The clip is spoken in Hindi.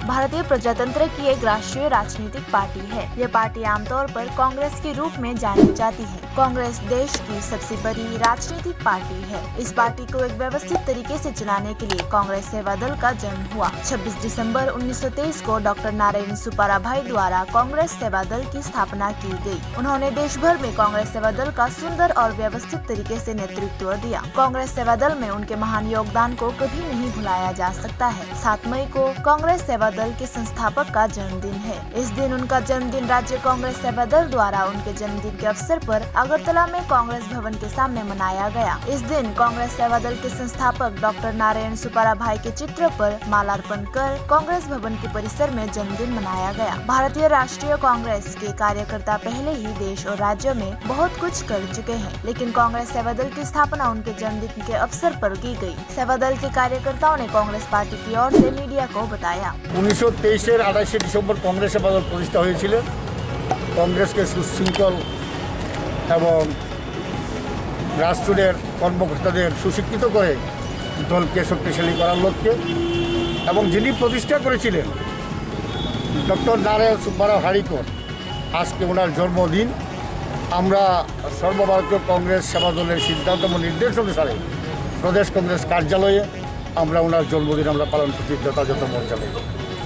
भारतीय प्रजातंत्र की एक राष्ट्रीय राजनीतिक पार्टी है। यह पार्टी आमतौर पर कांग्रेस के रूप में जानी जाती है। कांग्रेस देश की सबसे बड़ी राजनीतिक पार्टी है। इस पार्टी को एक व्यवस्थित तरीके से चलाने के लिए कांग्रेस सेवा दल का जन्म हुआ। 26 दिसंबर 1923 को डॉक्टर नारायण सुब्बाराभाई द्वारा कांग्रेस सेवा दल की स्थापना की गई। उन्होंने देश भर में कांग्रेस सेवा दल का सुंदर और व्यवस्थित तरीके से नेतृत्व दिया। कांग्रेस सेवा दल में उनके महान योगदान को कभी नहीं भुलाया जा सकता है। 7 मई को कांग्रेस सेवा दल के संस्थापक का जन्मदिन है। इस दिन उनका जन्मदिन राज्य कांग्रेस सेवा दल द्वारा उनके जन्मदिन के अवसर पर अगरतला में कांग्रेस भवन के सामने मनाया गया। इस दिन कांग्रेस सेवा दल के संस्थापक डॉक्टर नारायण सुब्बाराभाई के चित्र पर मालार्पण कर कांग्रेस भवन के परिसर में जन्मदिन मनाया गया। भारतीय राष्ट्रीय कांग्रेस के कार्यकर्ता पहले ही देश और राज्य में बहुत कुछ कर चुके हैं, लेकिन कांग्रेस सेवा दल की स्थापना उनके जन्मदिन के अवसर पर की गई। सेवा दल के कार्यकर्ताओं ने कांग्रेस पार्टी की ओर से मीडिया को बताया। 1923 28 ডিসেম্বর कांग्रेस सेवा दल प्रतिष्ठा হয়েছিল। कांग्रेस के सुशृंखल এবং রাষ্ট্রের কর্মকর্তাদের সুশিক্ষিত করে দলকে শক্তিশালী করার লক্ষ্যে এবং যিনি প্রতিষ্ঠা করেছিলেন ডক্টর নারায়ণ সুব্বারাও হারিকর, আজকে ওনার জন্মদিন। আমরা সর্বভারতীয় কংগ্রেস সেবা দলের সিদ্ধান্ত এবং নির্দেশ অনুসারে প্রদেশ কংগ্রেস কার্যালয়ে আমরা ওনার জন্মদিন আমরা পালন করছি যথাযথ মর্যাদায়।